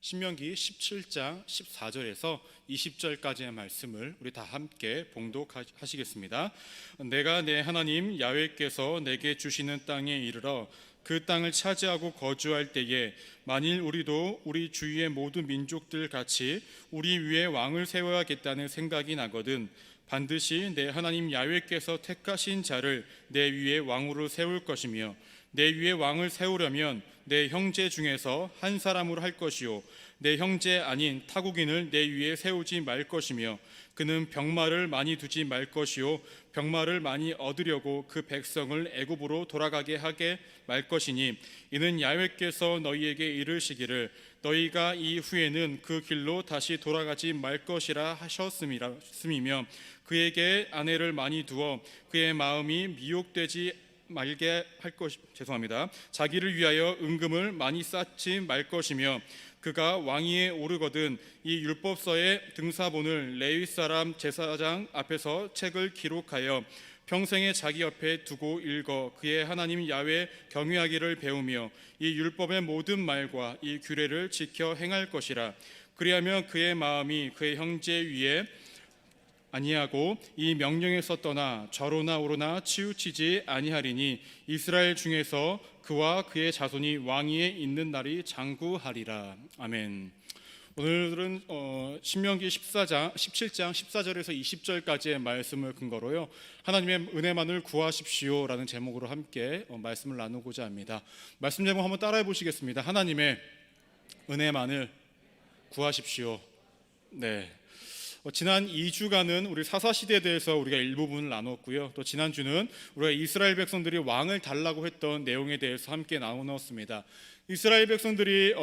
신명기 17장 14절에서 20절까지의 말씀을 우리 다 함께 봉독하시겠습니다. 내가 내 하나님 야훼께서 내게 주시는 땅에 이르러 그 땅을 차지하고 거주할 때에 만일 우리도 우리 주위의 모든 민족들 같이 우리 위에 왕을 세워야겠다는 생각이 나거든 반드시 내 하나님 야훼께서 택하신 자를 내 위에 왕으로 세울 것이며 내 위에 왕을 세우려면 내 형제 중에서 한 사람으로 할 것이요 내 형제 아닌 타국인을 내 위에 세우지 말 것이며 그는 병마를 많이 두지 말 것이요 병마를 많이 얻으려고 그 백성을 애굽으로 돌아가게 하게 말 것이니 이는 야훼께서 너희에게 이르시기를 너희가 이후에는 그 길로 다시 돌아가지 말 것이라 하셨음이며 그에게 아내를 많이 두어 그의 마음이 미혹되지 말게 할 것 자기를 위하여 은금을 많이 쌓지 말 것이며 그가 왕위에 오르거든 이 율법서의 등사본을 레위 사람 제사장 앞에서 책을 기록하여 평생에 자기 옆에 두고 읽어 그의 하나님 야훼 경외하기를 배우며 이 율법의 모든 말과 이 규례를 지켜 행할 것이라. 그리하면 그의 마음이 그의 형제 위에 아니하고 이 명령에서 떠나 좌로나 우로나 치우치지 아니하리니 이스라엘 중에서 그와 그의 자손이 왕위에 있는 날이 장구하리라. 아멘. 오늘은 신명기 17장 14절에서 20절까지의 말씀을 근거로요 하나님의 은혜만을 구하십시오 라는 제목으로 함께 말씀을 나누고자 합니다. 말씀 제목 한번 따라해 보시겠습니다. 하나님의 은혜만을 구하십시오. 네. 지난 2주간은 우리 사사시대에 대해서 우리가 일부분을 나눴고요. 또 지난주는 우리가 이스라엘 백성들이 왕을 달라고 했던 내용에 대해서 함께 나누었습니다. 이스라엘 백성들이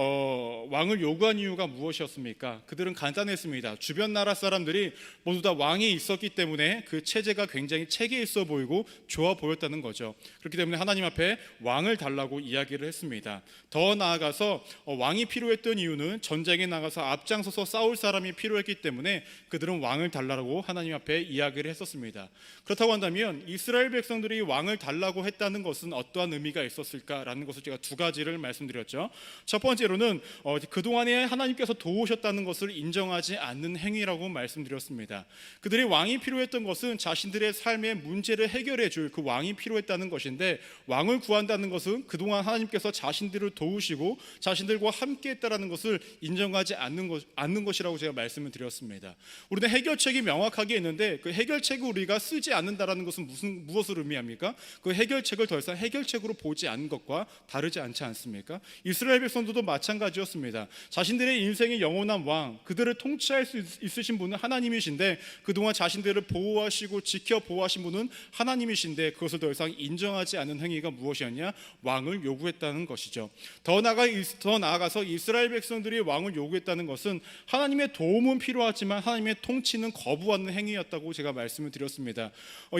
왕을 요구한 이유가 무엇이었습니까? 그들은 간단했습니다. 주변 나라 사람들이 모두 다 왕이 있었기 때문에 그 체제가 굉장히 체계 있어 보이고 좋아 보였다는 거죠. 그렇기 때문에 하나님 앞에 왕을 달라고 이야기를 했습니다. 더 나아가서 왕이 필요했던 이유는 전쟁에 나가서 앞장서서 싸울 사람이 필요했기 때문에 그들은 왕을 달라고 하나님 앞에 이야기를 했었습니다. 그렇다고 한다면 이스라엘 백성들이 왕을 달라고 했다는 것은 어떠한 의미가 있었을까라는 것을 제가 두 가지를 말씀드렸죠. 첫 번째로는 그동안에 하나님께서 도우셨다는 것을 인정하지 않는 행위라고 말씀드렸습니다. 그들이 왕이 필요했던 것은 자신들의 삶의 문제를 해결해 줄 그 왕이 필요했다는 것인데 왕을 구한다는 것은 그동안 하나님께서 자신들을 도우시고 자신들과 함께 했다는 것을 인정하지 않는 것이라고 제가 말씀을 드렸습니다. 우리는 해결책이 명확하게 있는데 그 해결책을 우리가 쓰지 않는다는 것은 무엇을 의미합니까? 그 해결책을 더 이상 해결책으로 보지 않는 것과 다르지 않지 않습니까? 이스라엘 백성들도 마찬가지였습니다. 자신들의 인생의 영원한 왕, 그들을 통치할 수 있으신 분은 하나님이신데 그동안 자신들을 보호하시고 지켜 보호하신 분은 하나님이신데 그것을 더 이상 인정하지 않은 행위가 무엇이었냐? 왕을 요구했다는 것이죠. 더 나아가서 이스라엘 백성들이 왕을 요구했다는 것은 하나님의 도움은 필요하지만 하나님의 통치는 거부하는 행위였다고 제가 말씀을 드렸습니다.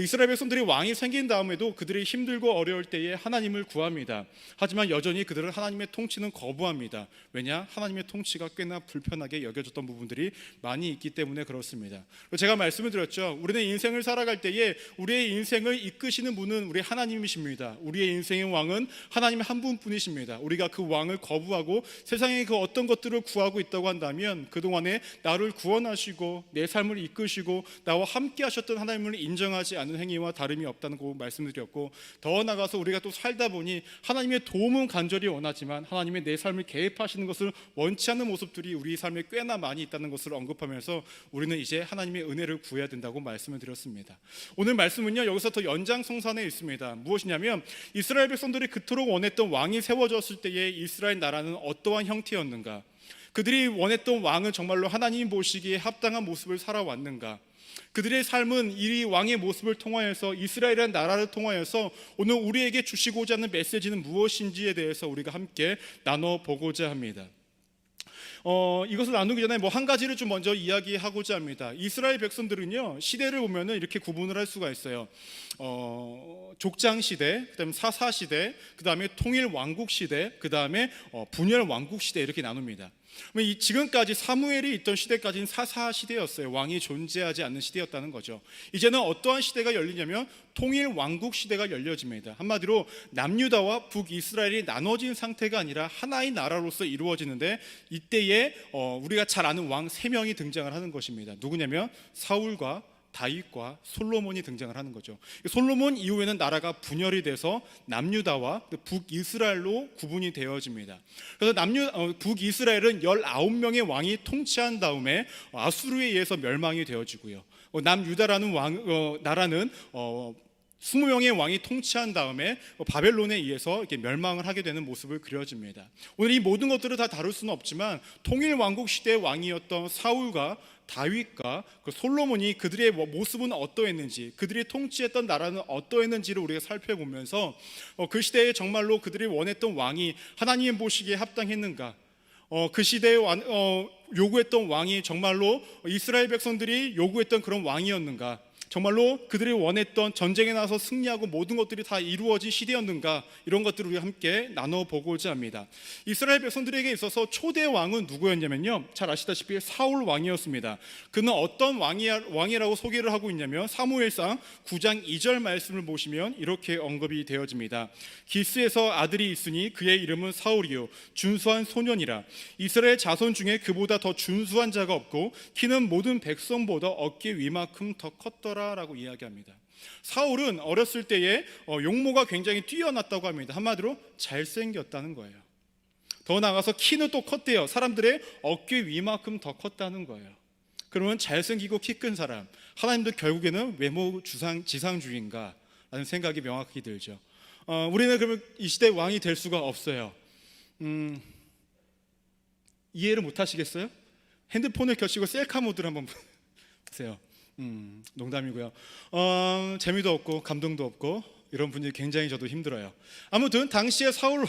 이스라엘 백성들이 왕이 생긴 다음에도 그들이 힘들고 어려울 때에 하나님을 구합니다. 하지만 여전히 그들은 하나님의 통치는 거부합니다. 왜냐? 하나님의 통치가 꽤나 불편하게 여겨졌던 부분들이 많이 있기 때문에 그렇습니다. 제가 말씀을 드렸죠. 우리는 인생을 살아갈 때에 우리의 인생을 이끄시는 분은 우리 하나님이십니다. 우리의 인생의 왕은 하나님 한 분뿐이십니다. 우리가 그 왕을 거부하고 세상의 그 어떤 것들을 구하고 있다고 한다면 그동안에 나를 구원하시고 내 삶을 이끄시고 나와 함께 하셨던 하나님을 인정하지 않은 행위와 다름이 없다는 거 말씀드렸고 더 나아가서 우리가 또 살다 보니 하나님의 도움은 간절히 원하지만 하나님의 내 삶을 개입하시는 것을 원치 않는 모습들이 우리 삶에 꽤나 많이 있다는 것을 언급하면서 우리는 이제 하나님의 은혜를 구해야 된다고 말씀을 드렸습니다. 오늘 말씀은요 여기서 더 연장성산에 있습니다. 무엇이냐면 이스라엘 백성들이 그토록 원했던 왕이 세워졌을 때에 이스라엘 나라는 어떠한 형태였는가? 그들이 원했던 왕은 정말로 하나님 보시기에 합당한 모습을 살아왔는가? 그들의 삶은 이 왕의 모습을 통하여서 이스라엘이라는 나라를 통하여서 오늘 우리에게 주시고자 하는 메시지는 무엇인지에 대해서 우리가 함께 나눠보고자 합니다. 이것을 나누기 전에 한 가지를 좀 먼저 이야기하고자 합니다. 이스라엘 백성들은요 시대를 보면은 이렇게 구분을 할 수가 있어요. 족장 시대, 그다음에 사사 시대, 그다음에 통일 왕국 시대, 그다음에 분열 왕국 시대 이렇게 나눕니다. 지금까지 사무엘이 있던 시대까지는 사사 시대였어요. 왕이 존재하지 않는 시대였다는 거죠. 이제는 어떠한 시대가 열리냐면 통일 왕국 시대가 열려집니다. 한마디로 남유다와 북이스라엘이 나눠진 상태가 아니라 하나의 나라로서 이루어지는데, 이때에 우리가 잘 아는 왕 3명이 등장을 하는 것입니다. 누구냐면 사울과 다윗과 솔로몬이 등장을 하는 거죠. 솔로몬 이후에는 나라가 분열이 돼서 남유다와 북이스라엘로 구분이 되어집니다. 그래서 북이스라엘은 19명의 왕이 통치한 다음에 아수르에 의해서 멸망이 되어지고요. 남유다라는 나라는 20명의 왕이 통치한 다음에 바벨론에 의해서 이렇게 멸망을 하게 되는 모습을 그려집니다. 오늘 이 모든 것들을 다 다룰 수는 없지만, 통일 왕국 시대의 왕이었던 사울과 다윗과 솔로몬이 그들의 모습은 어떠했는지, 그들이 통치했던 나라는 어떠했는지를 우리가 살펴보면서 그 시대에 정말로 그들이 원했던 왕이 하나님 보시기에 합당했는가, 그 시대에 요구했던 왕이 정말로 이스라엘 백성들이 요구했던 그런 왕이었는가, 정말로 그들이 원했던 전쟁에 나서 승리하고 모든 것들이 다 이루어진 시대였는가, 이런 것들을 우리가 함께 나눠보고자 합니다. 이스라엘 백성들에게 있어서 초대 왕은 누구였냐면요, 잘 아시다시피 사울 왕이었습니다. 그는 어떤 왕이라고 소개를 하고 있냐면, 사무엘상 9장 2절 말씀을 보시면 이렇게 언급이 되어집니다. 기스에서 아들이 있으니 그의 이름은 사울이요 준수한 소년이라. 이스라엘 자손 중에 그보다 더 준수한 자가 없고 키는 모든 백성보다 어깨 위만큼 더 컸더라 라고 이야기합니다. 사울은 어렸을 때에 용모가 굉장히 뛰어났다고 합니다. 한마디로 잘생겼다는 거예요. 더 나아가서 키는 또 컸대요. 사람들의 어깨 위만큼 더 컸다는 거예요. 그러면 잘생기고 키 큰 사람, 하나님도 결국에는 외모 지상주의인가 라는 생각이 명확히 들죠. 우리는 그러면 이 시대 왕이 될 수가 없어요. 이해를 못 하시겠어요? 핸드폰을 켜시고 셀카 모드를 한번 보세요. 농담이고요. 재미도 없고 감동도 없고 이런 분들이 굉장히 저도 힘들어요. 아무튼 당시에 사울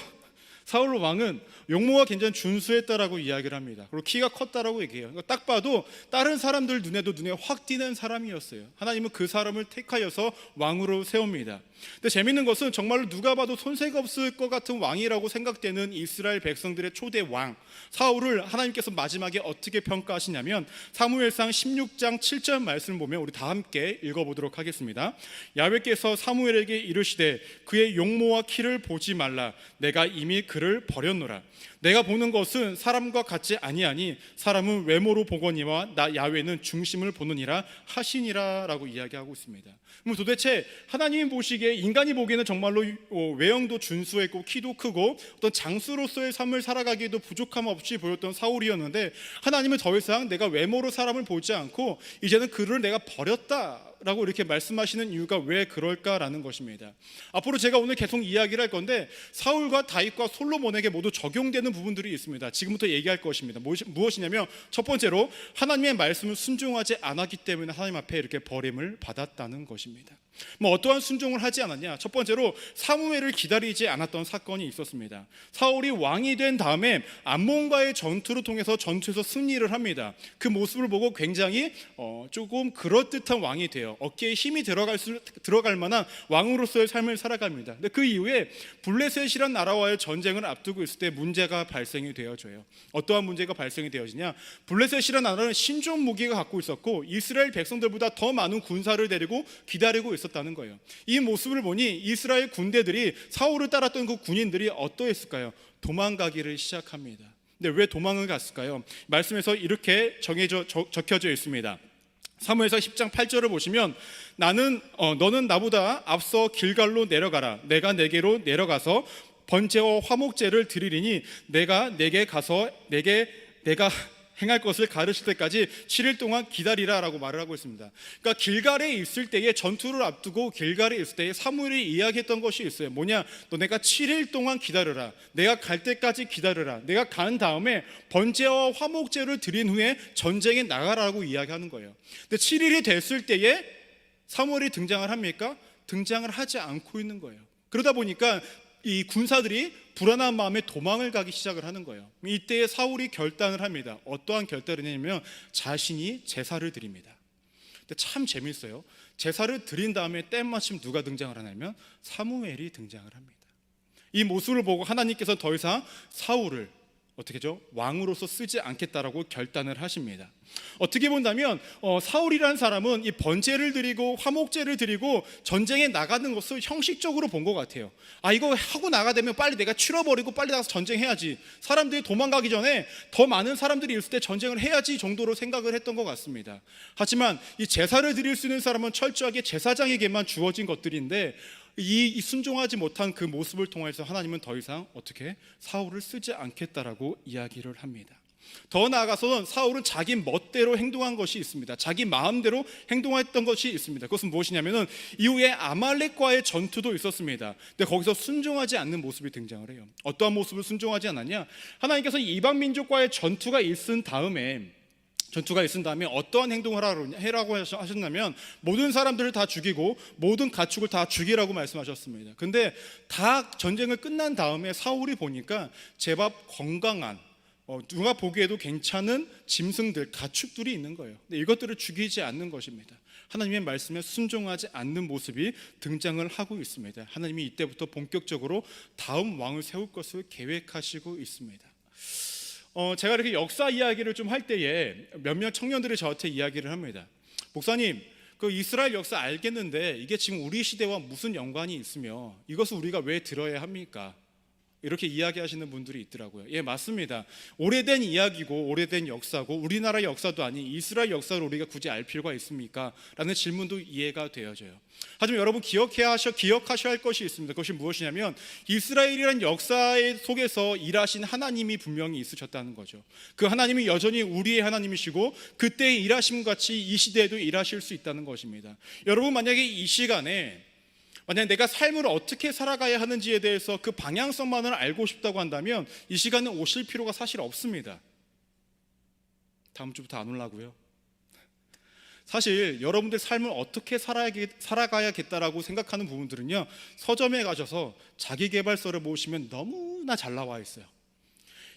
왕은 용모가 굉장히 준수했다라고 이야기를 합니다. 그리고 키가 컸다라고 얘기해요. 딱 봐도 다른 사람들 눈에 확 띄는 사람이었어요. 하나님은 그 사람을 택하여서 왕으로 세웁니다. 근데 재밌는 것은 정말로 누가 봐도 손색 없을 것 같은 왕이라고 생각되는 이스라엘 백성들의 초대 왕 사울을 하나님께서 마지막에 어떻게 평가하시냐면, 사무엘상 16장 7절 말씀을 보면 우리 다 함께 읽어보도록 하겠습니다. 야훼께서 사무엘에게 이르시되 그의 용모와 키를 보지 말라. 내가 이미 그를 버렸노라. 내가 보는 것은 사람과 같지 아니하니 사람은 외모로 보거니와 나 야훼는 중심을 보느니라 하시니라 라고 이야기하고 있습니다. 그럼 도대체 하나님이 보시기에, 인간이 보기에는 정말로 외형도 준수했고 키도 크고 어떤 장수로서의 삶을 살아가기에도 부족함 없이 보였던 사울이었는데, 하나님은 더 이상 내가 외모로 사람을 보지 않고 이제는 그를 내가 버렸다 라고 이렇게 말씀하시는 이유가 왜 그럴까라는 것입니다. 앞으로 제가 오늘 계속 이야기를 할 건데, 사울과 다윗과 솔로몬에게 모두 적용되는 부분들이 있습니다. 지금부터 얘기할 것입니다. 무엇이냐면, 첫 번째로 하나님의 말씀을 순종하지 않았기 때문에 하나님 앞에 이렇게 버림을 받았다는 것입니다. 어떠한 순종을 하지 않았냐? 첫 번째로 사무엘을 기다리지 않았던 사건이 있었습니다. 사울이 왕이 된 다음에 암몬과의 전투를 통해서 전투에서 승리를 합니다. 그 모습을 보고 굉장히 조금 그럴듯한 왕이 돼요. 어깨에 힘이 들어갈 만한 왕으로서의 삶을 살아갑니다. 근데 그 이후에 블레셋이란 나라와의 전쟁을 앞두고 있을 때 문제가 발생이 되어져요. 어떠한 문제가 발생이 되어지냐? 블레셋이란 나라는 신종 무기가 갖고 있었고 이스라엘 백성들보다 더 많은 군사를 데리고 기다리고 있었다는 거예요. 이 모습을 보니 이스라엘 군대들이, 사울을 따랐던 그 군인들이 어떠했을까요? 도망가기를 시작합니다. 근데 왜 도망을 갔을까요? 말씀에서 이렇게 적혀져 있습니다. 사무엘상 10장 8절을 보시면, 너는 나보다 앞서 길갈로 내려가라. 내가 내게로 내려가서 번제와 화목제를 드리리니 내가 내게 가서 내가 행할 것을 가르칠 때까지 7일 동안 기다리라 라고 말을 하고 있습니다. 그러니까 길갈에 있을 때에, 전투를 앞두고 길갈에 있을 때에 사무엘이 이야기했던 것이 있어요. 뭐냐? 너네가 7일 동안 기다려라. 내가 갈 때까지 기다려라. 내가 간 다음에 번제와 화목제를 드린 후에 전쟁에 나가라고 이야기하는 거예요. 근데 7일이 됐을 때에 사무엘이 등장을 합니까? 등장을 하지 않고 있는 거예요. 그러다 보니까 이 군사들이 불안한 마음에 도망을 가기 시작을 하는 거예요. 이때에 사울이 결단을 합니다. 어떠한 결단을 했냐면, 자신이 제사를 드립니다. 근데 참 재밌어요. 제사를 드린 다음에 때마침 누가 등장을 하냐면 사무엘이 등장을 합니다. 이 모습을 보고 하나님께서 더 이상 사울을 어떻게죠? 왕으로서 쓰지 않겠다라고 결단을 하십니다. 어떻게 본다면 사울이라는 사람은 이 번제를 드리고 화목제를 드리고 전쟁에 나가는 것을 형식적으로 본 것 같아요. 이거 하고 나가되면 빨리 내가 치러버리고 빨리 나가서 전쟁해야지, 사람들이 도망가기 전에 더 많은 사람들이 있을 때 전쟁을 해야지 정도로 생각을 했던 것 같습니다. 하지만 이 제사를 드릴 수 있는 사람은 철저하게 제사장에게만 주어진 것들인데, 이 순종하지 못한 그 모습을 통해서 하나님은 더 이상 어떻게 사울을 쓰지 않겠다라고 이야기를 합니다. 더 나아가서는 사울은 자기 멋대로 행동한 것이 있습니다. 자기 마음대로 행동했던 것이 있습니다. 그것은 무엇이냐면은 이후에 아말렉과의 전투도 있었습니다. 근데 거기서 순종하지 않는 모습이 등장을 해요. 어떠한 모습을 순종하지 않았냐? 하나님께서 이방 민족과의 전투가 있은 다음에 어떠한 행동을 해라고 하셨냐면 모든 사람들을 다 죽이고 모든 가축을 다 죽이라고 말씀하셨습니다. 근데 다 전쟁을 끝난 다음에 사울이 보니까 제법 건강한, 누가 보기에도 괜찮은 짐승들, 가축들이 있는 거예요. 근데 이것들을 죽이지 않는 것입니다. 하나님의 말씀에 순종하지 않는 모습이 등장을 하고 있습니다. 하나님이 이때부터 본격적으로 다음 왕을 세울 것을 계획하시고 있습니다. 제가 이렇게 역사 이야기를 좀 할 때에 몇몇 청년들이 저한테 이야기를 합니다. 목사님, 그 이스라엘 역사 알겠는데 이게 지금 우리 시대와 무슨 연관이 있으며 이것을 우리가 왜 들어야 합니까? 이렇게 이야기하시는 분들이 있더라고요. 예, 맞습니다. 오래된 이야기고 오래된 역사고 우리나라 역사도 아닌 이스라엘 역사를 우리가 굳이 알 필요가 있습니까? 라는 질문도 이해가 되어져요. 하지만 여러분 기억하셔야 할 것이 있습니다. 그것이 무엇이냐면 이스라엘이라는 역사 속에서 일하신 하나님이 분명히 있으셨다는 거죠. 그 하나님이 여전히 우리의 하나님이시고 그때의 일하심 같이 이 시대에도 일하실 수 있다는 것입니다. 여러분 만약에 이 시간에 내가 삶을 어떻게 살아가야 하는지에 대해서 그 방향성만을 알고 싶다고 한다면 이 시간에 오실 필요가 사실 없습니다. 다음 주부터 안 오려고요. 사실 여러분들 삶을 어떻게 살아가야겠다라고 생각하는 부분들은요, 서점에 가셔서 자기계발서를 보시면 너무나 잘 나와 있어요.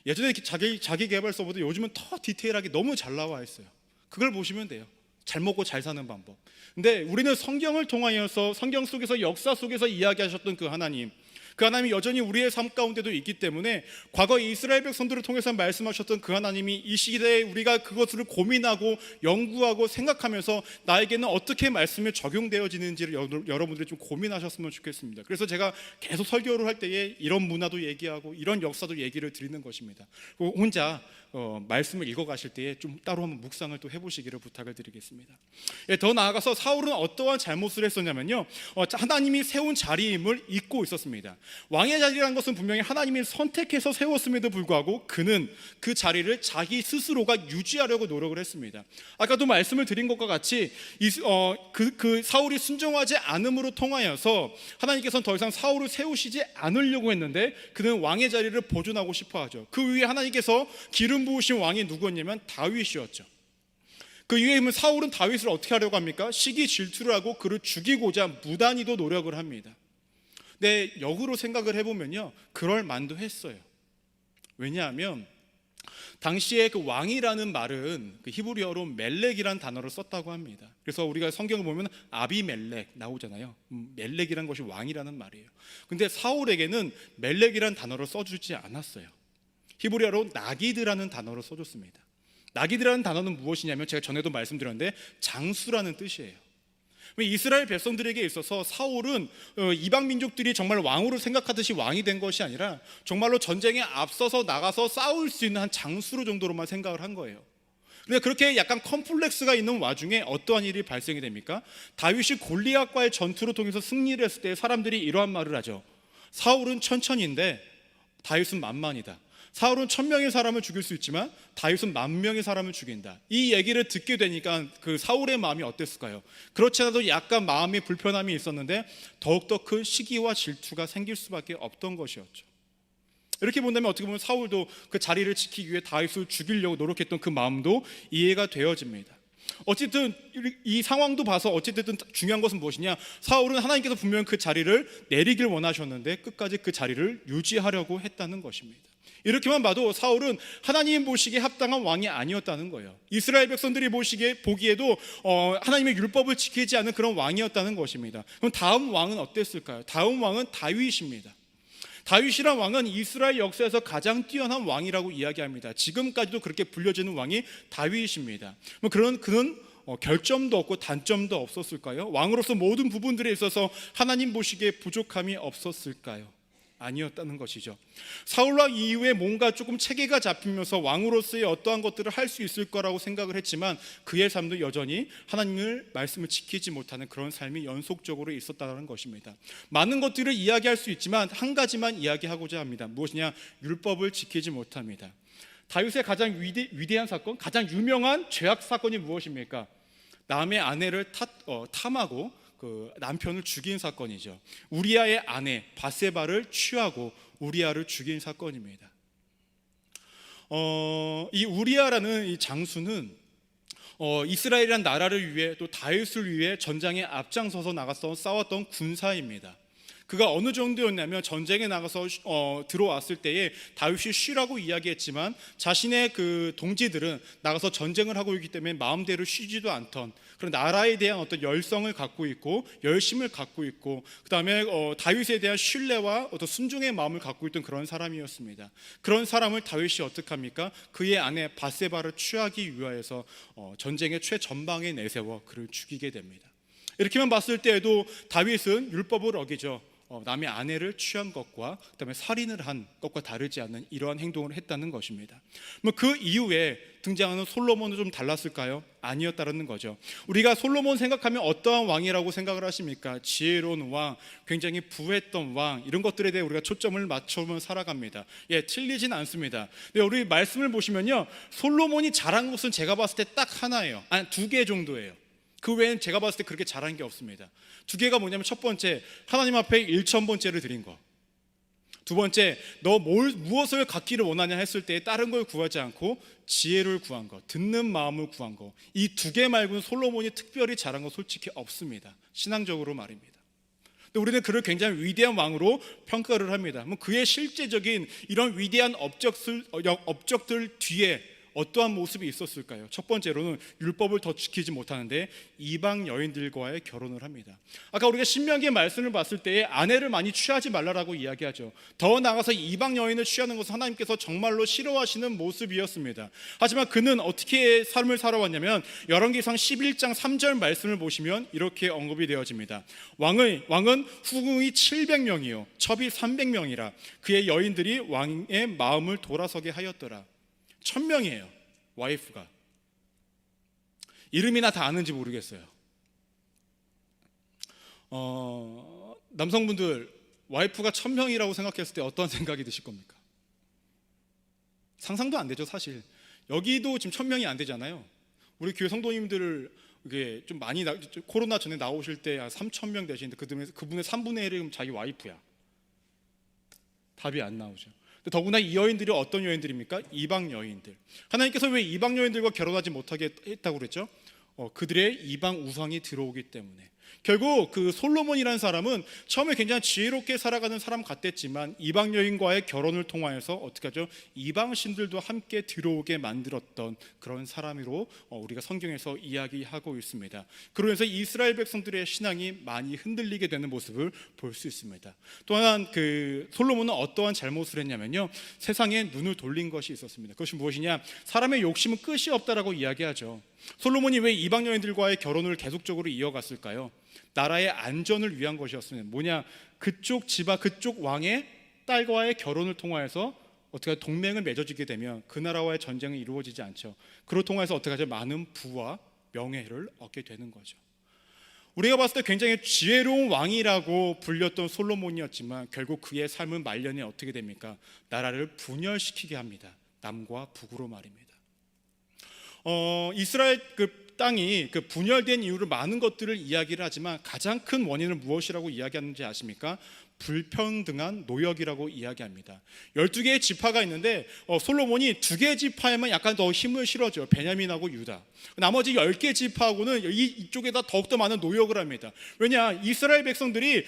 예전에 자기계발서보다 요즘은 더 디테일하게 너무 잘 나와 있어요. 그걸 보시면 돼요. 잘 먹고 잘 사는 방법. 근데 우리는 성경을 통하여서 성경 속에서 역사 속에서 이야기하셨던 그 하나님이 여전히 우리의 삶 가운데도 있기 때문에 과거 이스라엘 백성들을 통해서 말씀하셨던 그 하나님이 이 시대에 우리가 그것을 고민하고 연구하고 생각하면서 나에게는 어떻게 말씀이 적용되어지는지를 여러분들이 좀 고민하셨으면 좋겠습니다. 그래서 제가 계속 설교를 할 때에 이런 문화도 얘기하고 이런 역사도 얘기를 드리는 것입니다. 혼자 말씀을 읽어가실 때에 좀 따로 한번 묵상을 또 해보시기를 부탁을 드리겠습니다. 더 나아가서 사울은 어떠한 잘못을 했었냐면요, 하나님이 세운 자리임을 잊고 있었습니다. 왕의 자리라는 것은 분명히 하나님이 선택해서 세웠음에도 불구하고 그는 그 자리를 자기 스스로가 유지하려고 노력을 했습니다. 아까도 말씀을 드린 것과 같이 그 사울이 순종하지 않음으로 통하여서 하나님께서는 더 이상 사울을 세우시지 않으려고 했는데 그는 왕의 자리를 보존하고 싶어 하죠. 그 위에 하나님께서 기름 부으신 왕이 누구였냐면 다윗이었죠. 그 이후에 사울은 다윗을 어떻게 하려고 합니까? 시기 질투를 하고 그를 죽이고자 무단히도 노력을 합니다. 근데 역으로 생각을 해보면요, 그럴 만도 했어요. 왜냐하면 당시에 그 왕이라는 말은 그 히브리어로 멜렉이라는 단어를 썼다고 합니다. 그래서 우리가 성경을 보면 아비멜렉 나오잖아요. 멜렉이라는 것이 왕이라는 말이에요. 근데 사울에게는 멜렉이라는 단어를 써주지 않았어요. 히브리어로 나기드라는 단어를 써줬습니다. 나기드라는 단어는 무엇이냐면 제가 전에도 말씀드렸는데 장수라는 뜻이에요. 이스라엘 백성들에게 있어서 사울은 이방 민족들이 정말 왕으로 생각하듯이 왕이 된 것이 아니라 정말로 전쟁에 앞서서 나가서 싸울 수 있는 한 장수로 정도로만 생각을 한 거예요. 근데 그렇게 약간 컴플렉스가 있는 와중에 어떠한 일이 발생이 됩니까? 다윗이 골리앗과의 전투를 통해서 승리를 했을 때 사람들이 이러한 말을 하죠. 사울은 천천히인데 다윗은 만만이다. 사울은 1000명의 사람을 죽일 수 있지만 다윗은 10,000명의 사람을 죽인다. 이 얘기를 듣게 되니까 그 사울의 마음이 어땠을까요? 그렇지 않아도 약간 마음의 불편함이 있었는데 더욱더 큰 시기와 질투가 생길 수밖에 없던 것이었죠. 이렇게 본다면 어떻게 보면 사울도 그 자리를 지키기 위해 다윗을 죽이려고 노력했던 그 마음도 이해가 되어집니다. 어쨌든 이 상황도 봐서 어쨌든 중요한 것은 무엇이냐, 사울은 하나님께서 분명히 그 자리를 내리길 원하셨는데 끝까지 그 자리를 유지하려고 했다는 것입니다. 이렇게만 봐도 사울은 하나님 보시기에 합당한 왕이 아니었다는 거예요. 이스라엘 백성들이 보기에도 하나님의 율법을 지키지 않는 그런 왕이었다는 것입니다. 그럼 다음 왕은 어땠을까요? 다음 왕은 다윗입니다. 다윗이란 왕은 이스라엘 역사에서 가장 뛰어난 왕이라고 이야기합니다. 지금까지도 그렇게 불려지는 왕이 다윗입니다. 그는 결점도 없고 단점도 없었을까요? 왕으로서 모든 부분들에 있어서 하나님 보시기에 부족함이 없었을까요? 아니었다는 것이죠. 사울왕 이후에 뭔가 조금 체계가 잡히면서 왕으로서의 어떠한 것들을 할 수 있을 거라고 생각을 했지만 그의 삶도 여전히 하나님의 말씀을 지키지 못하는 그런 삶이 연속적으로 있었다는 것입니다. 많은 것들을 이야기할 수 있지만 한 가지만 이야기하고자 합니다. 무엇이냐? 율법을 지키지 못합니다. 다윗의 가장 위대한 사건, 가장 유명한 죄악 사건이 무엇입니까? 남의 아내를 탐하고 그 남편을 죽인 사건이죠. 우리아의 아내 바세바를 취하고 우리아를 죽인 사건입니다. 이 우리아라는 이 장수는 이스라엘이란 나라를 위해 또 다윗을 위해 전장에 앞장서서 나가서 싸웠던 군사입니다. 그가 어느 정도였냐면 전쟁에 나가서 들어왔을 때에 다윗이 쉬라고 이야기했지만 자신의 그 동지들은 나가서 전쟁을 하고 있기 때문에 마음대로 쉬지도 않던 그런 나라에 대한 어떤 열성을 갖고 있고 열심을 갖고 있고 그 다음에 다윗에 대한 신뢰와 어떤 순종의 마음을 갖고 있던 그런 사람이었습니다. 그런 사람을 다윗이 어떻게 합니까? 그의 아내 바세바를 취하기 위하여서 전쟁의 최전방에 내세워 그를 죽이게 됩니다. 이렇게만 봤을 때에도 다윗은 율법을 어기죠. 남의 아내를 취한 것과 그다음에 살인을 한 것과 다르지 않는 이러한 행동을 했다는 것입니다. 그 이후에 등장하는 솔로몬은 좀 달랐을까요? 아니었다는 거죠. 우리가 솔로몬 생각하면 어떠한 왕이라고 생각을 하십니까? 지혜로운 왕, 굉장히 부했던 왕, 이런 것들에 대해 우리가 초점을 맞춰보면 살아갑니다. 틀리진 않습니다. 근데 우리 말씀을 보시면요, 솔로몬이 잘한 것은 제가 봤을 때 딱 하나예요. 아니, 2개 정도예요. 그 외엔 제가 봤을 때 그렇게 잘한 게 없습니다. 2개가 뭐냐면, 첫 번째, 하나님 앞에 1,000번째를 드린 거. 두 번째, 너 무엇을 갖기를 원하냐 했을 때 다른 걸 구하지 않고 지혜를 구한 거, 듣는 마음을 구한 거. 이 2개 말고는 솔로몬이 특별히 잘한 거 솔직히 없습니다. 신앙적으로 말입니다. 근데 우리는 그를 굉장히 위대한 왕으로 평가를 합니다. 그의 실제적인 이런 위대한 업적들 뒤에 어떠한 모습이 있었을까요? 첫 번째로는 율법을 더 지키지 못하는데 이방 여인들과의 결혼을 합니다. 아까 우리가 신명기의 말씀을 봤을 때에 아내를 많이 취하지 말라라고 이야기하죠. 더 나아가서 이방 여인을 취하는 것은 하나님께서 정말로 싫어하시는 모습이었습니다. 하지만 그는 어떻게 삶을 살아왔냐면 열왕기상 11장 3절 말씀을 보시면 이렇게 언급이 되어집니다. 왕은 후궁이 700명이요 첩이 300명이라 그의 여인들이 왕의 마음을 돌아서게 하였더라. 1,000명이에요. 와이프가. 이름이나 다 아는지 모르겠어요. 남성분들 와이프가 1,000명이라고 생각했을 때 어떤 생각이 드실 겁니까? 상상도 안 되죠, 사실. 여기도 지금 1,000명이 안 되잖아요. 우리 교회 성도님들 이게 좀 많이 코로나 전에 나오실 때 3,000명 되시는데 그분의 3분의 1은 자기 와이프야. 답이 안 나오죠. 더구나 이 여인들이 어떤 여인들입니까? 이방 여인들. 하나님께서 왜 이방 여인들과 결혼하지 못하게 했다고 그랬죠? 그들의 이방 우상이 들어오기 때문에. 결국 그 솔로몬이라는 사람은 처음에 굉장히 지혜롭게 살아가는 사람 같았지만 이방 여인과의 결혼을 통하여서 어떻게 하죠? 이방 신들도 함께 들어오게 만들었던 그런 사람으로 우리가 성경에서 이야기하고 있습니다. 그러면서 이스라엘 백성들의 신앙이 많이 흔들리게 되는 모습을 볼 수 있습니다. 또한 그 솔로몬은 어떠한 잘못을 했냐면요, 세상에 눈을 돌린 것이 있었습니다. 그것이 무엇이냐? 사람의 욕심은 끝이 없다라고 이야기하죠. 솔로몬이 왜 이방 여인들과의 결혼을 계속적으로 이어갔을까요? 나라의 안전을 위한 것이었습니다. 뭐냐? 그쪽 지파, 그쪽 왕의 딸과의 결혼을 통하여서 어떻게 동맹을 맺어지게 되면 그 나라와의 전쟁이 이루어지지 않죠. 그로 통해서 어떻게 하죠? 많은 부와 명예를 얻게 되는 거죠. 우리가 봤을 때 굉장히 지혜로운 왕이라고 불렸던 솔로몬이었지만 결국 그의 삶은 말년에 어떻게 됩니까? 나라를 분열시키게 합니다. 남과 북으로 말입니다. 이스라엘 그 땅이 그 분열된 이유를 많은 것들을 이야기를 하지만 가장 큰 원인은 무엇이라고 이야기하는지 아십니까? 불평등한 노역이라고 이야기합니다. 12개의 지파가 있는데 솔로몬이 2개 지파에만 약간 더 힘을 실어줘요. 베냐민하고 유다. 나머지 10개 지파하고는 이쪽에다 더욱더 많은 노역을 합니다. 왜냐? 이스라엘 백성들이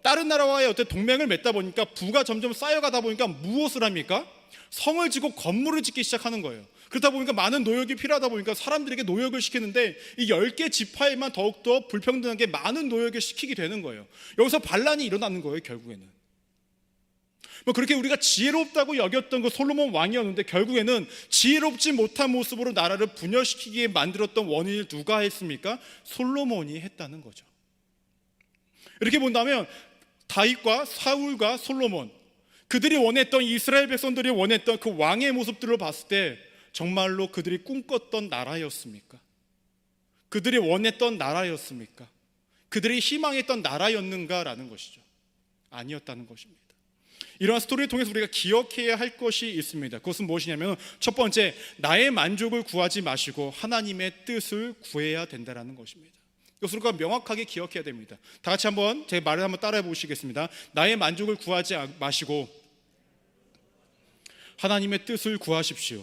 다른 나라와의 어떤 동맹을 맺다 보니까 부가 점점 쌓여가다 보니까 무엇을 합니까? 성을 짓고 건물을 짓기 시작하는 거예요. 그렇다 보니까 많은 노역이 필요하다 보니까 사람들에게 노역을 시키는데 이 10개 지파에만 더욱더 불평등하게 많은 노역을 시키게 되는 거예요. 여기서 반란이 일어나는 거예요, 결국에는. 뭐 그렇게 우리가 지혜롭다고 여겼던 그 솔로몬 왕이었는데 결국에는 지혜롭지 못한 모습으로 나라를 분열시키게 만들었던 원인을 누가 했습니까? 솔로몬이 했다는 거죠. 이렇게 본다면 다윗과 사울과 솔로몬, 그들이 원했던, 이스라엘 백성들이 원했던 그 왕의 모습들을 봤을 때 정말로 그들이 꿈꿨던 나라였습니까? 그들이 원했던 나라였습니까? 그들이 희망했던 나라였는가라는 것이죠. 아니었다는 것입니다. 이러한 스토리를 통해서 우리가 기억해야 할 것이 있습니다. 그것은 무엇이냐면, 첫 번째, 나의 만족을 구하지 마시고 하나님의 뜻을 구해야 된다는 것입니다. 이것을 우리가 명확하게 기억해야 됩니다. 다 같이 한번 제 말을 한번 따라해 보시겠습니다. 나의 만족을 구하지 마시고 하나님의 뜻을 구하십시오.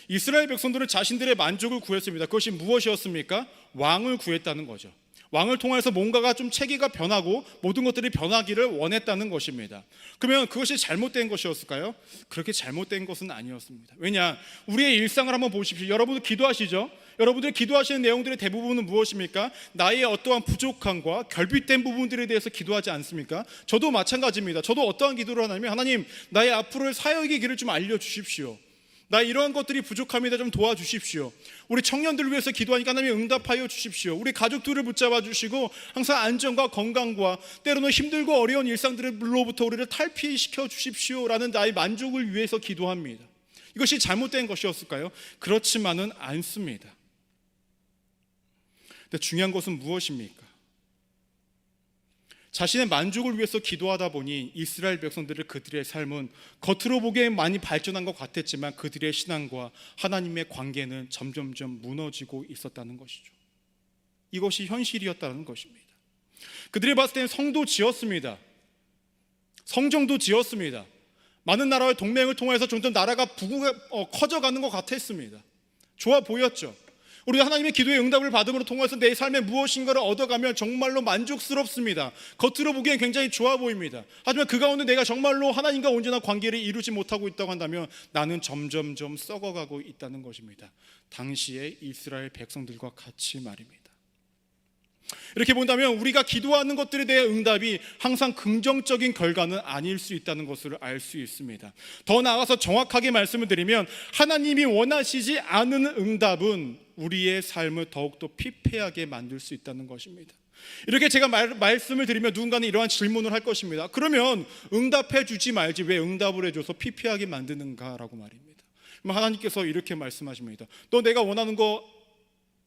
이스라엘 백성들은 자신들의 만족을 구했습니다. 그것이 무엇이었습니까? 왕을 구했다는 거죠. 왕을 통해서 뭔가가 좀 체계가 변하고 모든 것들이 변하기를 원했다는 것입니다. 그러면 그것이 잘못된 것이었을까요? 그렇게 잘못된 것은 아니었습니다. 왜냐? 우리의 일상을 한번 보십시오. 여러분들 기도하시죠? 여러분들이 기도하시는 내용들의 대부분은 무엇입니까? 나의 어떠한 부족함과 결핍된 부분들에 대해서 기도하지 않습니까? 저도 마찬가지입니다. 저도 어떠한 기도를 하냐면, 하나님, 나의 앞으로의 사역의 길을 좀 알려주십시오. 나 이러한 것들이 부족합니다. 좀 도와주십시오. 우리 청년들을 위해서 기도하니까 하나님 응답하여 주십시오. 우리 가족들을 붙잡아 주시고 항상 안전과 건강과 때로는 힘들고 어려운 일상들로부터 우리를 탈피시켜 주십시오 라는 나의 만족을 위해서 기도합니다. 이것이 잘못된 것이었을까요? 그렇지만은 않습니다. 근데 중요한 것은 무엇입니까? 자신의 만족을 위해서 기도하다 보니 이스라엘 백성들의 그들의 삶은 겉으로 보기엔 많이 발전한 것 같았지만 그들의 신앙과 하나님의 관계는 점점점 무너지고 있었다는 것이죠. 이것이 현실이었다는 것입니다. 그들이 봤을 때는 성도 지었습니다. 성정도 지었습니다. 많은 나라의 동맹을 통해서 점점 나라가 커져가는 것 같았습니다. 좋아 보였죠. 우리가 하나님의 기도의 응답을 받음으로 통해서 내 삶에 무엇인가를 얻어가면 정말로 만족스럽습니다. 겉으로 보기엔 굉장히 좋아 보입니다. 하지만 그 가운데 내가 정말로 하나님과 온전한 관계를 이루지 못하고 있다고 한다면 나는 점점점 썩어가고 있다는 것입니다. 당시의 이스라엘 백성들과 같이 말입니다. 이렇게 본다면 우리가 기도하는 것들에 대한 응답이 항상 긍정적인 결과는 아닐 수 있다는 것을 알 수 있습니다. 더 나아가서 정확하게 말씀을 드리면 하나님이 원하시지 않은 응답은 우리의 삶을 더욱더 피폐하게 만들 수 있다는 것입니다. 이렇게 제가 말씀을 드리면 누군가는 이러한 질문을 할 것입니다. 그러면 응답해 주지 말지 왜 응답을 해줘서 피폐하게 만드는가라고 말입니다. 그럼 하나님께서 이렇게 말씀하십니다. 너 내가 원하는 거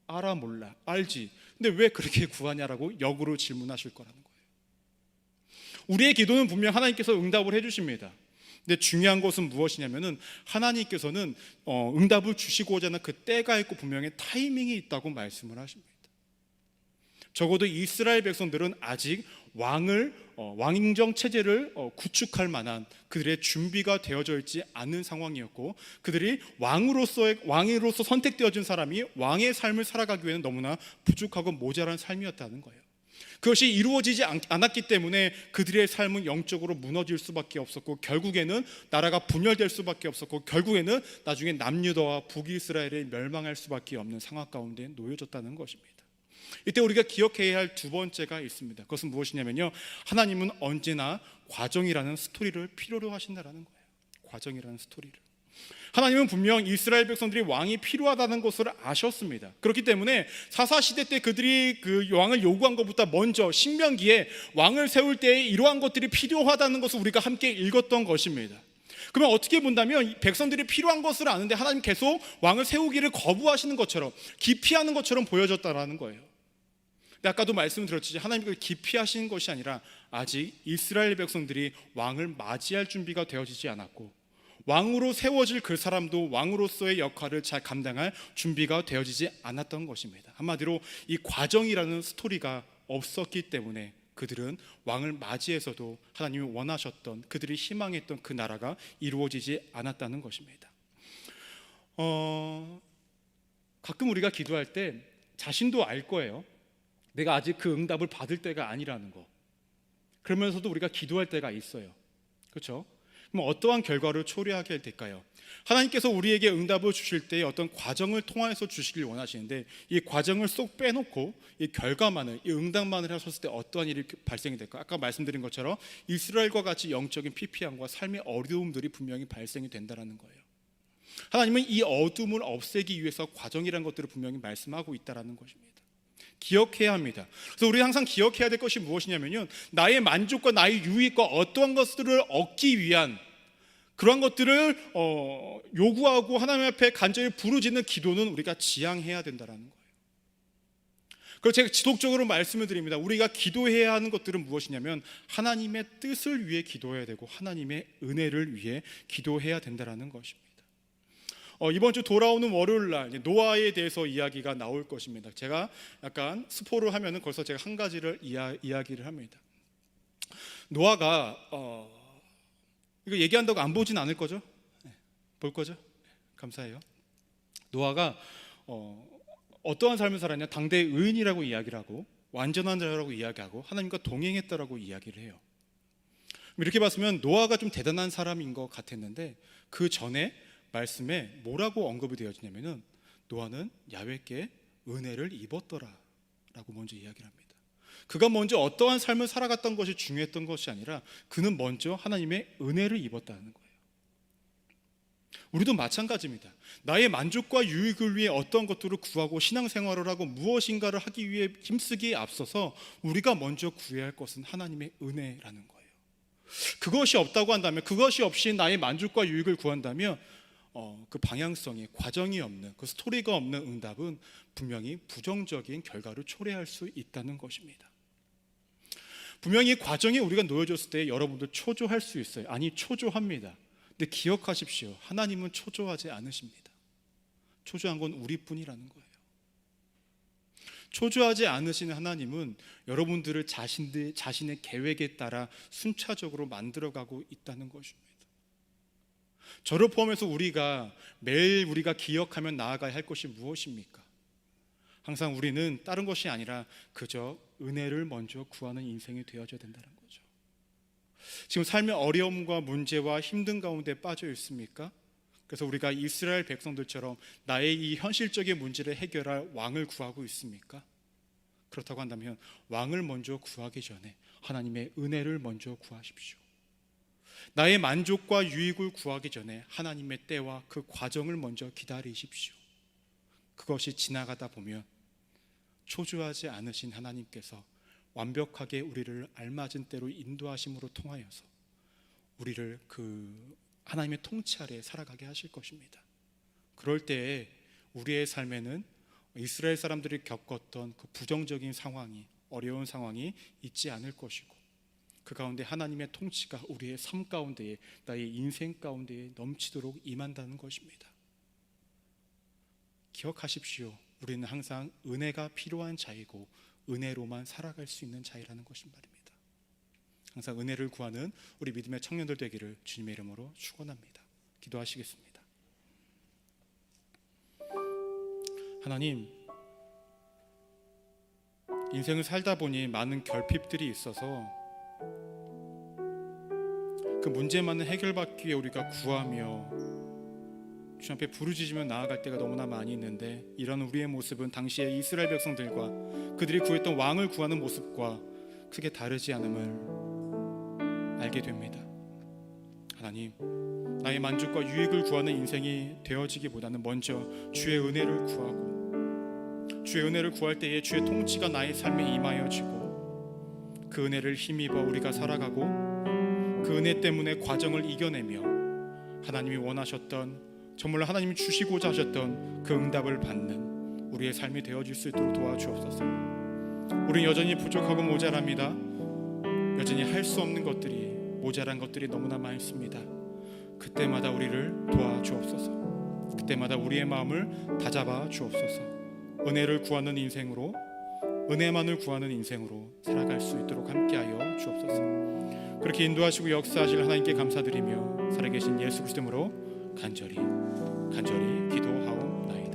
알아 몰라? 알지? 근데 왜 그렇게 구하냐라고 역으로 질문하실 거라는 거예요. 우리의 기도는 분명 하나님께서 응답을 해주십니다. 근데 중요한 것은 무엇이냐면은 하나님께서는 응답을 주시고자 하는 그 때가 있고 분명히 타이밍이 있다고 말씀을 하십니다. 적어도 이스라엘 백성들은 아직 왕정 체제를 구축할 만한 그들의 준비가 되어져 있지 않은 상황이었고 그들이 왕으로서 선택되어진 사람이 왕의 삶을 살아가기 위해는 너무나 부족하고 모자란 삶이었다는 거예요. 그것이 이루어지지 않았기 때문에 그들의 삶은 영적으로 무너질 수밖에 없었고 결국에는 나라가 분열될 수밖에 없었고 결국에는 나중에 남유다와 북이스라엘이 멸망할 수밖에 없는 상황 가운데 놓여졌다는 것입니다. 이때 우리가 기억해야 할 두 번째가 있습니다. 그것은 무엇이냐면요, 하나님은 언제나 과정이라는 스토리를 필요로 하신다는 거예요. 과정이라는 스토리를. 하나님은 분명 이스라엘 백성들이 왕이 필요하다는 것을 아셨습니다. 그렇기 때문에 사사시대 때 그들이 그 왕을 요구한 것보다 먼저 신명기에 왕을 세울 때 이러한 것들이 필요하다는 것을 우리가 함께 읽었던 것입니다. 그러면 어떻게 본다면 백성들이 필요한 것을 아는데 하나님 계속 왕을 세우기를 거부하시는 것처럼 기피하는 것처럼 보여졌다는 거예요. 근데 아까도 말씀드렸듯이 하나님께서 기피하시는 것이 아니라 아직 이스라엘 백성들이 왕을 맞이할 준비가 되어지지 않았고 왕으로 세워질 그 사람도 왕으로서의 역할을 잘 감당할 준비가 되어지지 않았던 것입니다. 한마디로 이 과정이라는 스토리가 없었기 때문에 그들은 왕을 맞이해서도 하나님이 원하셨던 그들이 희망했던 그 나라가 이루어지지 않았다는 것입니다. 가끔 우리가 기도할 때 자신도 알 거예요. 내가 아직 그 응답을 받을 때가 아니라는 거. 그러면서도 우리가 기도할 때가 있어요. 그렇죠? 그럼 어떠한 결과를 초래하게 될까요? 하나님께서 우리에게 응답을 주실 때 어떤 과정을 통해서 주시길 원하시는데, 이 과정을 쏙 빼놓고 이 결과만을, 이 응답만을 하셨을 때 어떠한 일이 발생이 될까? 아까 말씀드린 것처럼 이스라엘과 같이 영적인 피폐함과 삶의 어려움들이 분명히 발생이 된다는 거예요. 하나님은 이 어둠을 없애기 위해서 과정이라는 것들을 분명히 말씀하고 있다는 것입니다. 기억해야 합니다. 그래서 우리 항상 기억해야 될 것이 무엇이냐면요, 나의 만족과 나의 유익과 어떠한 것들을 얻기 위한 그러한 것들을 요구하고 하나님 앞에 간절히 부르짖는 기도는 우리가 지향해야 된다는 거예요. 그래서 제가 지속적으로 말씀을 드립니다. 우리가 기도해야 하는 것들은 무엇이냐면 하나님의 뜻을 위해 기도해야 되고 하나님의 은혜를 위해 기도해야 된다는 것입니다. 이번 주 돌아오는 월요일 날 노아에 대해서 이야기가 나올 것입니다. 제가 약간 스포를 하면은 벌써 제가 한 가지를 이야기를 합니다. 노아가 이거 얘기한다고 안 보진 않을 거죠? 네, 볼 거죠? 감사해요. 노아가 어떠한 삶을 살았냐? 당대의 의인이라고 이야기를 하고 완전한 자라고 이야기하고 하나님과 동행했다라고 이야기를 해요. 이렇게 봤으면 노아가 좀 대단한 사람인 것 같았는데, 그 전에 말씀에 뭐라고 언급이 되어지냐면은 노아는 야훼께 은혜를 입었더라 라고 먼저 이야기를 합니다. 그가 먼저 어떠한 삶을 살아갔던 것이 중요했던 것이 아니라 그는 먼저 하나님의 은혜를 입었다는 거예요. 우리도 마찬가지입니다. 나의 만족과 유익을 위해 어떤 것들을 구하고 신앙생활을 하고 무엇인가를 하기 위해 힘쓰기에 앞서서 우리가 먼저 구해야 할 것은 하나님의 은혜라는 거예요. 그것이 없다고 한다면, 그것이 없이 나의 만족과 유익을 구한다면 그 방향성이, 과정이 없는, 그 스토리가 없는 응답은 분명히 부정적인 결과를 초래할 수 있다는 것입니다. 분명히 과정에 우리가 놓여졌을 때 여러분들 초조할 수 있어요. 아니, 초조합니다. 근데 기억하십시오. 하나님은 초조하지 않으십니다. 초조한 건 우리뿐이라는 거예요. 초조하지 않으시는 하나님은 여러분들을 자신의 계획에 따라 순차적으로 만들어가고 있다는 것입니다. 저를 포함해서 우리가 매일 우리가 기억하며 나아가야 할 것이 무엇입니까? 항상 우리는 다른 것이 아니라 그저 은혜를 먼저 구하는 인생이 되어져야 된다는 거죠. 지금 삶의 어려움과 문제와 힘든 가운데 빠져 있습니까? 그래서 우리가 이스라엘 백성들처럼 나의 이 현실적인 문제를 해결할 왕을 구하고 있습니까? 그렇다고 한다면 왕을 먼저 구하기 전에 하나님의 은혜를 먼저 구하십시오. 나의 만족과 유익을 구하기 전에 하나님의 때와 그 과정을 먼저 기다리십시오. 그것이 지나가다 보면 초조하지 않으신 하나님께서 완벽하게 우리를 알맞은 때로 인도하심으로 통하여서 우리를 그 하나님의 통치 아래 살아가게 하실 것입니다. 그럴 때에 우리의 삶에는 이스라엘 사람들이 겪었던 그 부정적인 상황이, 어려운 상황이 있지 않을 것이고, 그 가운데 하나님의 통치가 우리의 삶 가운데에, 나의 인생 가운데에 넘치도록 임한다는 것입니다. 기억하십시오. 우리는 항상 은혜가 필요한 자이고 은혜로만 살아갈 수 있는 자이라는 것인 말입니다. 항상 은혜를 구하는 우리 믿음의 청년들 되기를 주님의 이름으로 축원합니다. 기도하시겠습니다. 하나님, 인생을 살다 보니 많은 결핍들이 있어서 그 문제만을 해결받기 위해 우리가 구하며 주님 앞에 부르짖으며 나아갈 때가 너무나 많이 있는데, 이런 우리의 모습은 당시의 이스라엘 백성들과 그들이 구했던 왕을 구하는 모습과 크게 다르지 않음을 알게 됩니다. 하나님, 나의 만족과 유익을 구하는 인생이 되어지기보다는 먼저 주의 은혜를 구하고, 주의 은혜를 구할 때에 주의 통치가 나의 삶에 임하여지고, 그 은혜를 힘입어 우리가 살아가고, 그 은혜 때문에 과정을 이겨내며 하나님이 원하셨던, 정말 하나님이 주시고자 하셨던 그 응답을 받는 우리의 삶이 되어질 수 있도록 도와주옵소서. 우리는 여전히 부족하고 모자랍니다. 여전히 할 수 없는 것들이, 모자란 것들이 너무나 많습니다. 그때마다 우리를 도와주옵소서. 그때마다 우리의 마음을 다잡아 주옵소서. 은혜를 구하는 인생으로, 은혜만을 구하는 인생으로 살아갈 수 있도록 함께하여 주옵소서. 그렇게 인도하시고 역사하실 하나님께 감사드리며 살아계신 예수 그리스도 이름으로 간절히 기도하옵나이다.